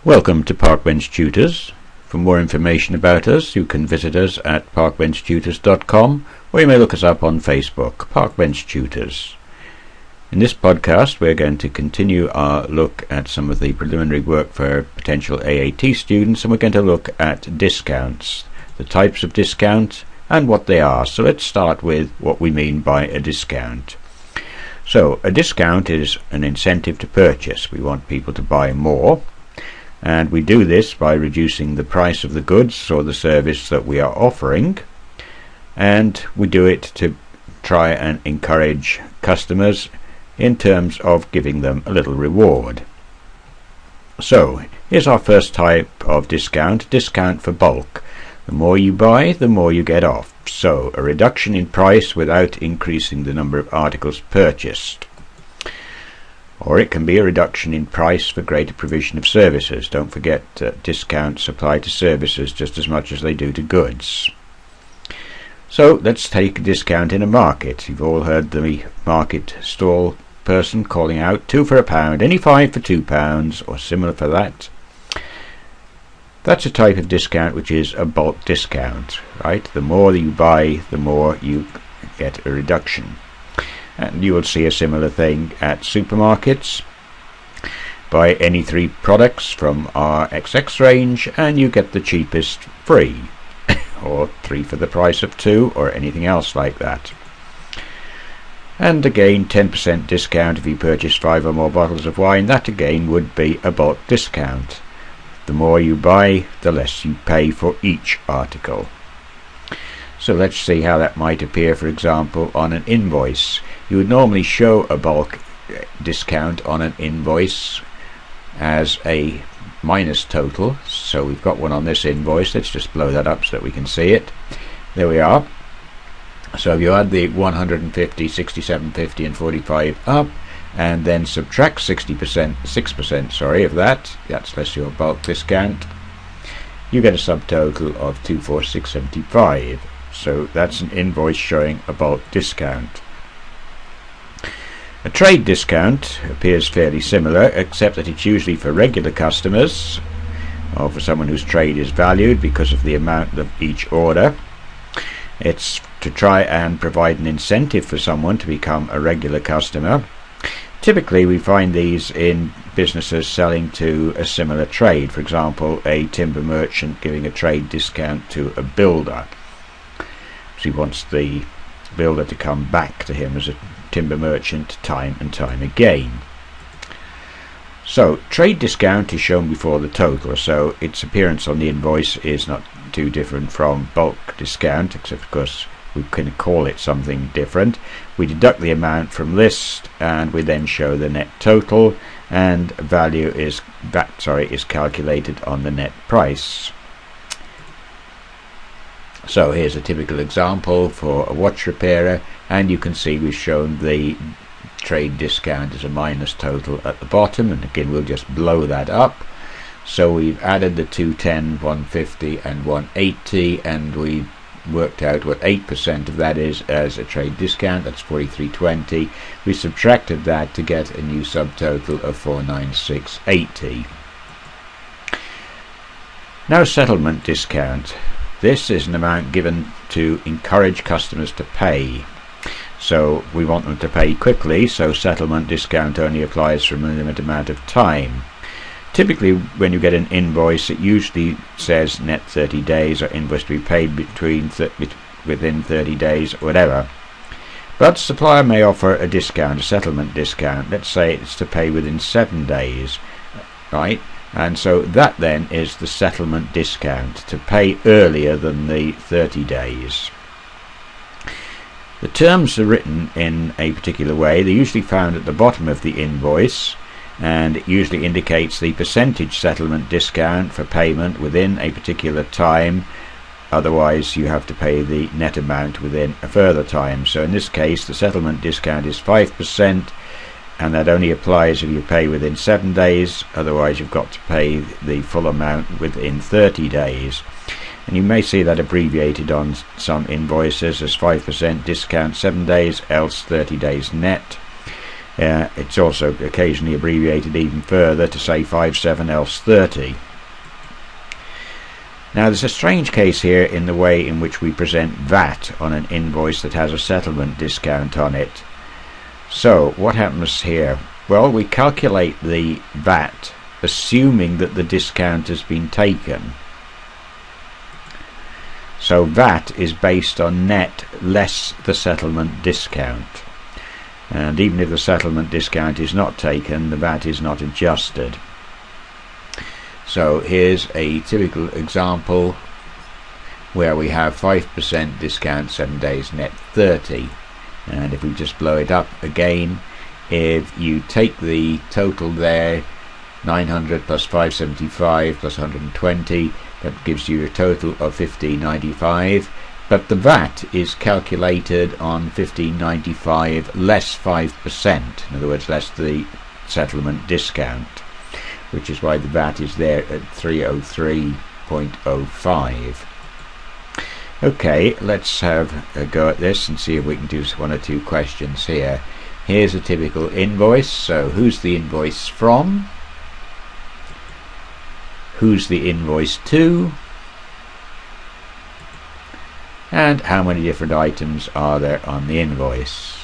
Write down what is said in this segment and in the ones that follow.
Welcome to Parkbench Tutors. For more information about us, you can visit us at parkbenchtutors.com, or you may look us up on Facebook, Parkbench Tutors. In this podcast, we're going to continue our look at some of the preliminary work for potential AAT students, and we're going to look at discounts, the types of discount and what they are. So let's start with what we mean by a discount. So a discount is an incentive to purchase. We want people to buy more, and we do this by reducing the price of the goods or the service that we are offering, and we do it to try and encourage customers in terms of giving them a little reward. So here's our first type of discount for bulk. The more you buy, the more you get off. So a reduction in price without increasing the number of articles purchased. Or it can be a reduction in price for greater provision of services. Don't forget discounts apply to services just as much as they do to goods. So let's take a discount in a market. You've all heard the market stall person calling out 2 for £1, any 5 for £2, or similar for that. That's a type of discount which is a bulk discount, right? The more you buy, the more you get a reduction. And you will see a similar thing at supermarkets. Buy any 3 products from our XX range and you get the cheapest free, or 3 for the price of 2, or anything else like that. And again, 10% discount if you purchase 5 or more bottles of wine. That again would be a bulk discount. The more you buy, the less you pay for each article. So let's see how that might appear, for example, on an invoice. You would normally show a bulk discount on an invoice as a minus total. So we've got one on this invoice. Let's just blow that up so that we can see it. There we are. So if you add the 150, 67.50 and 45 up, and then subtract 6% of that's less your bulk discount, you get a subtotal of 246.75. So that's an invoice showing a bulk discount. A trade discount appears fairly similar, except that it's usually for regular customers, or for someone whose trade is valued because of the amount of each order. It's to try and provide an incentive for someone to become a regular customer. Typically we find these in businesses selling to a similar trade. For example, a timber merchant giving a trade discount to a builder. So he wants the builder to come back to him as a timber merchant time and time again. So trade discount is shown before the total, so its appearance on the invoice is not too different from bulk discount, except of course we can call it something different. We deduct the amount from list and we then show the net total, and value is calculated on the net price. So here's a typical example for a watch repairer, and you can see we've shown the trade discount as a minus total at the bottom, and again we'll just blow that up. So we've added the 210, 150 and 180, and we worked out what 8% of that is as a trade discount. That's 43.20. We subtracted that to get a new subtotal of 496.80. Now settlement discount. This is an amount given to encourage customers to pay. So we want them to pay quickly, so settlement discount only applies for a limited amount of time. Typically when you get an invoice, it usually says net 30 days or invoice to be paid within 30 days or whatever. But supplier may offer a discount, a settlement discount. Let's say it's to pay within 7 days, right? And so that then is the settlement discount, to pay earlier than the 30 days. The terms are written in a particular way. They're usually found at the bottom of the invoice, and it usually indicates the percentage settlement discount for payment within a particular time. Otherwise you have to pay the net amount within a further time. So in this case the settlement discount is 5%, and that only applies if you pay within 7 days. Otherwise you've got to pay the full amount within 30 days. And you may see that abbreviated on some invoices as 5% discount 7 days, else 30 days net. It's also occasionally abbreviated even further to say 57 else 30. Now there's a strange case here in the way in which we present VAT on an invoice that has a settlement discount on it. So what happens here? Well, we calculate the VAT assuming that the discount has been taken. So VAT is based on net less the settlement discount. And even if the settlement discount is not taken, the VAT is not adjusted. So here's a typical example where we have 5% discount, 7 days net 30. And if we just blow it up again, if you take the total there, 900 plus 575 plus 120, that gives you a total of 1595. But the VAT is calculated on 1595 less 5%, in other words less the settlement discount, which is why the VAT is there at 303.05. Okay, let's have a go at this and see if we can do one or two questions here. Here's a typical invoice. So who's the invoice from? Who's the invoice to? And how many different items are there on the invoice?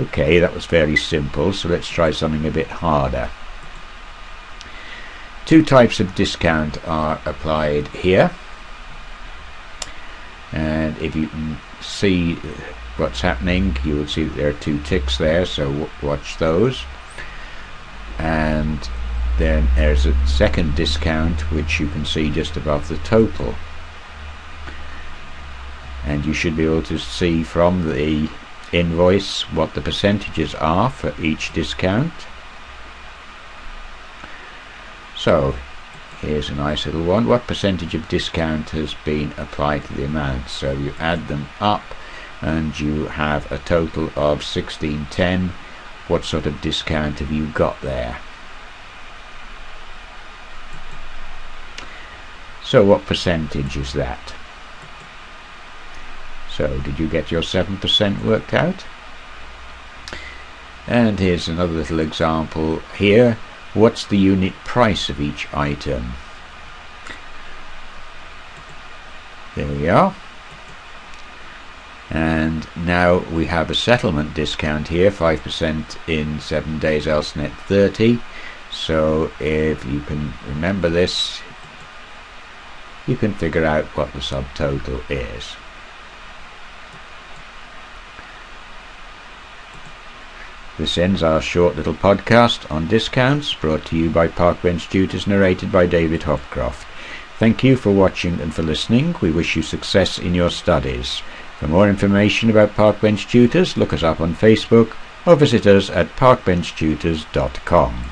Okay, that was fairly simple, so let's try something a bit harder. Two types of discount are applied here, and if you can see what's happening, you will see that there are two ticks there, so watch those. And then there's a second discount which you can see just above the total, and you should be able to see from the invoice what the percentages are for each discount. So here's a nice little one. What percentage of discount has been applied to the amount? So you add them up and you have a total of 1610. What sort of discount have you got there? So what percentage is that? So did you get your 7% worked out? And here's another little example here. What's the unit price of each item? There we are. And now we have a settlement discount here, 5% in 7 days else net 30. So if you can remember this, you can figure out what the subtotal is. This ends our short little podcast on discounts, brought to you by Parkbench Tutors, narrated by David Hopcroft. Thank you for watching and for listening. We wish you success in your studies. For more information about Parkbench Tutors, look us up on Facebook or visit us at parkbenchtutors.com.